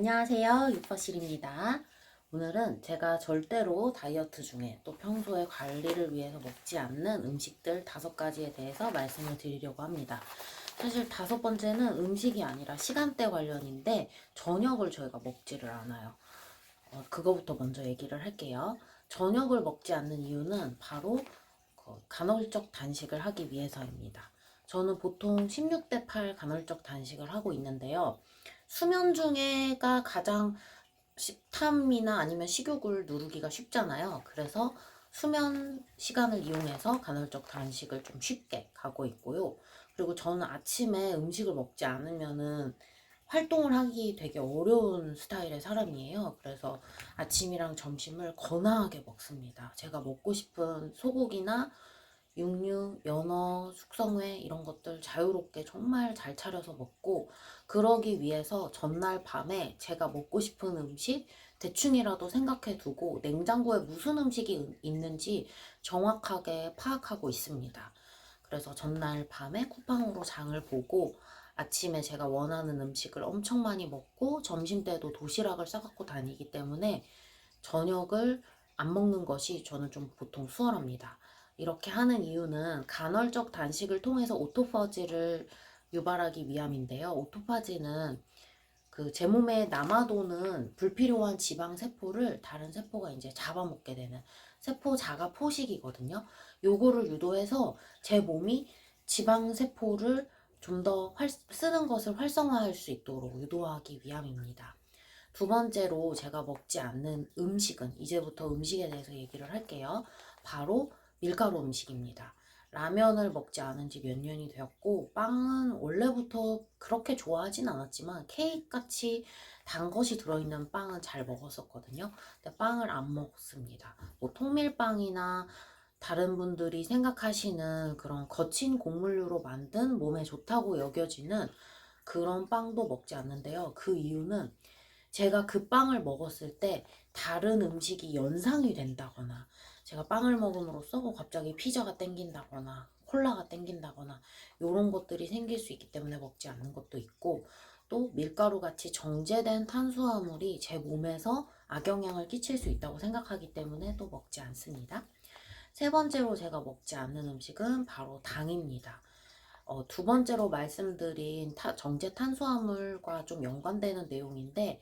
안녕하세요. 유퍼실입니다. 오늘은 제가 절대로 다이어트 중에 또 평소에 관리를 위해서 먹지 않는 음식들 5가지에 대해서 말씀을 드리려고 합니다. 사실 5번째는 음식이 아니라 시간대 관련인데 저녁을 저희가 먹지를 않아요. 그거부터 먼저 얘기를 할게요. 저녁을 먹지 않는 이유는 바로 간헐적 단식을 하기 위해서입니다. 저는 보통 16대 8 간헐적 단식을 하고 있는데요. 수면 중에가 가장 식탐이나 아니면 식욕을 누르기가 쉽잖아요. 그래서 수면 시간을 이용해서 간헐적 단식을 좀 쉽게 가고 있고요. 그리고 저는 아침에 음식을 먹지 않으면은 활동을 하기 되게 어려운 스타일의 사람이에요. 그래서 아침이랑 점심을 거나하게 먹습니다. 제가 먹고 싶은 소고기나 육류, 연어, 숙성회 이런 것들 자유롭게 정말 잘 차려서 먹고, 그러기 위해서 전날 밤에 제가 먹고 싶은 음식 대충이라도 생각해 두고 냉장고에 무슨 음식이 있는지 정확하게 파악하고 있습니다. 그래서 전날 밤에 쿠팡으로 장을 보고 아침에 제가 원하는 음식을 엄청 많이 먹고 점심때도 도시락을 싸갖고 다니기 때문에 저녁을 안 먹는 것이 저는 좀 보통 수월합니다. 이렇게 하는 이유는 간헐적 단식을 통해서 오토파지를 유발하기 위함인데요. 오토파지는 제 몸에 남아도는 불필요한 지방 세포를 다른 세포가 이제 잡아먹게 되는 세포 자가 포식이거든요. 요거를 유도해서 제 몸이 지방 세포를 좀 더 쓰는 것을 활성화할 수 있도록 유도하기 위함입니다. 두 번째로 제가 먹지 않는 음식은, 이제부터 음식에 대해서 얘기를 할게요. 바로 밀가루 음식입니다. 라면을 먹지 않은 지 몇 년이 되었고, 빵은 원래부터 그렇게 좋아하진 않았지만 케이크 같이 단 것이 들어있는 빵은 잘 먹었었거든요. 근데 빵을 안 먹습니다. 뭐 통밀빵이나 다른 분들이 생각하시는 그런 거친 곡물류로 만든 몸에 좋다고 여겨지는 그런 빵도 먹지 않는데요. 그 이유는 제가 그 빵을 먹었을 때 다른 음식이 연상이 된다거나, 제가 빵을 먹음으로써 갑자기 피자가 땡긴다거나 콜라가 땡긴다거나 이런 것들이 생길 수 있기 때문에 먹지 않는 것도 있고, 또 밀가루 같이 정제된 탄수화물이 제 몸에서 악영향을 끼칠 수 있다고 생각하기 때문에 또 먹지 않습니다. 세 번째로 제가 먹지 않는 음식은 바로 당입니다. 두 번째로 말씀드린 정제 탄수화물과 좀 연관되는 내용인데,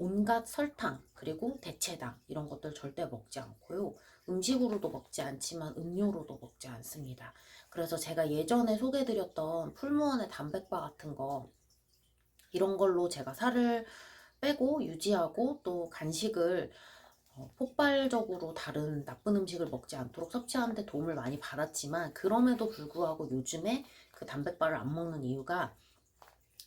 온갖 설탕, 그리고 대체당, 이런 것들 절대 먹지 않고요. 음식으로도 먹지 않지만 음료로도 먹지 않습니다. 그래서 제가 예전에 소개드렸던 풀무원의 단백바 같은 거, 이런 걸로 제가 살을 빼고 유지하고 또 간식을 폭발적으로 다른 나쁜 음식을 먹지 않도록 섭취하는 데 도움을 많이 받았지만, 그럼에도 불구하고 요즘에 그 단백바를 안 먹는 이유가,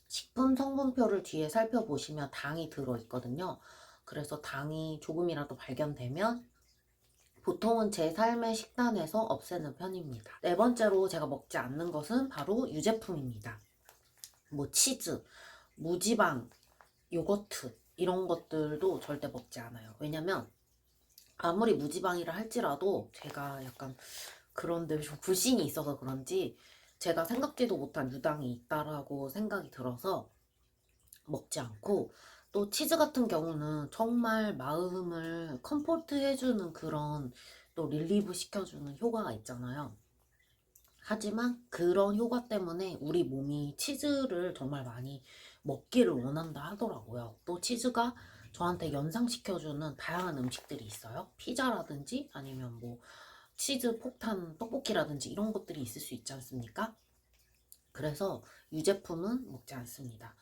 식품 성분표를 뒤에 살펴보시면 당이 들어있거든요. 그래서 당이 조금이라도 발견되면 보통은 제 삶의 식단에서 없애는 편입니다. 네 번째로 제가 먹지 않는 것은 바로 유제품입니다. 뭐 치즈, 무지방, 요거트 이런 것들도 절대 먹지 않아요. 왜냐면 아무리 무지방이라 할지라도 제가 약간 그런데 좀 불신이 있어서 그런지 제가 생각지도 못한 유당이 있다라고 생각이 들어서 먹지 않고, 또 치즈 같은 경우는 정말 마음을 컴포트 해주는 그런, 또 릴리브 시켜주는 효과가 있잖아요. 하지만 그런 효과 때문에 우리 몸이 치즈를 정말 많이 먹기를 원한다 하더라고요. 또 치즈가 저한테 연상시켜주는 다양한 음식들이 있어요. 피자라든지 아니면 뭐 치즈 폭탄 떡볶이라든지 이런 것들이 있을 수 있지 않습니까? 그래서 유제품은 먹지 않습니다.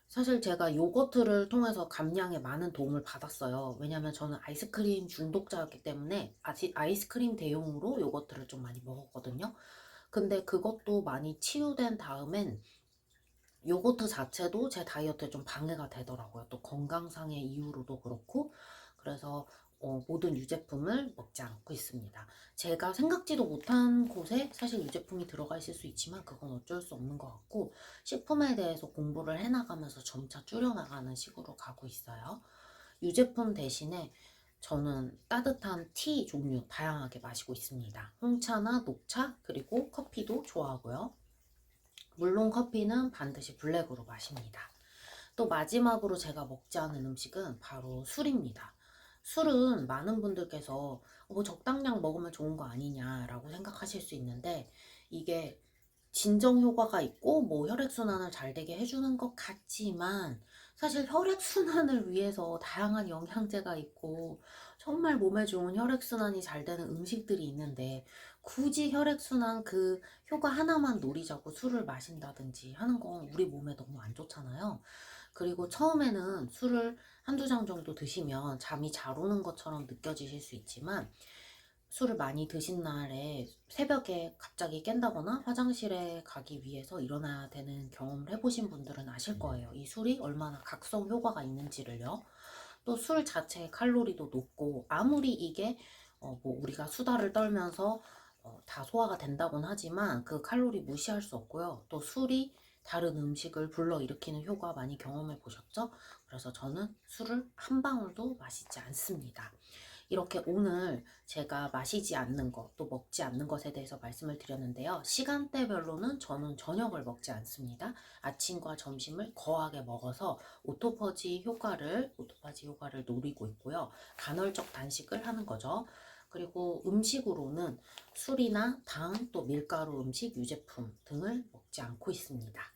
사실 제가 요거트를 통해서 감량에 많은 도움을 받았어요. 왜냐면 저는 아이스크림 중독자였기 때문에 아이스크림 대용으로 요거트를 좀 많이 먹었거든요. 근데 그것도 많이 치유된 다음엔 요거트 자체도 제 다이어트에 좀 방해가 되더라고요. 또 건강상의 이유로도 그렇고. 그래서 모든 유제품을 먹지 않고 있습니다. 제가 생각지도 못한 곳에 사실 유제품이 들어가 있을 수 있지만 그건 어쩔 수 없는 것 같고, 식품에 대해서 공부를 해나가면서 점차 줄여나가는 식으로 가고 있어요. 유제품 대신에 저는 따뜻한 티 종류 다양하게 마시고 있습니다. 홍차나 녹차, 그리고 커피도 좋아하고요. 물론 커피는 반드시 블랙으로 마십니다. 또 마지막으로 제가 먹지 않은 음식은 바로 술입니다. 술은 많은 분들께서 뭐 적당량 먹으면 좋은 거 아니냐라고 생각하실 수 있는데 이게 진정 효과가 있고 뭐 혈액순환을 잘 되게 해주는 것 같지만 사실 혈액순환을 위해서 다양한 영양제가 있고 정말 몸에 좋은 혈액순환이 잘 되는 음식들이 있는데 굳이 혈액순환 그 효과 하나만 노리자고 술을 마신다든지 하는 건 우리 몸에 너무 안 좋잖아요. 그리고 처음에는 술을 한두 잔 정도 드시면 잠이 잘 오는 것처럼 느껴지실 수 있지만 술을 많이 드신 날에 새벽에 갑자기 깬다거나 화장실에 가기 위해서 일어나야 되는 경험을 해보신 분들은 아실 거예요. 이 술이 얼마나 각성 효과가 있는지를요. 또 술 자체의 칼로리도 높고 아무리 이게 뭐 우리가 수다를 떨면서 다 소화가 된다곤 하지만 그 칼로리 무시할 수 없고요. 또 술이 다른 음식을 불러일으키는 효과 많이 경험해 보셨죠? 그래서 저는 술을 한 방울도 마시지 않습니다. 이렇게 오늘 제가 마시지 않는 것, 또 먹지 않는 것에 대해서 말씀을 드렸는데요. 시간대별로는 저는 저녁을 먹지 않습니다. 아침과 점심을 거하게 먹어서 오토파지 효과를 노리고 있고요. 간헐적 단식을 하는 거죠. 그리고 음식으로는 술이나 당, 또 밀가루 음식, 유제품 등을 먹지 않고 있습니다.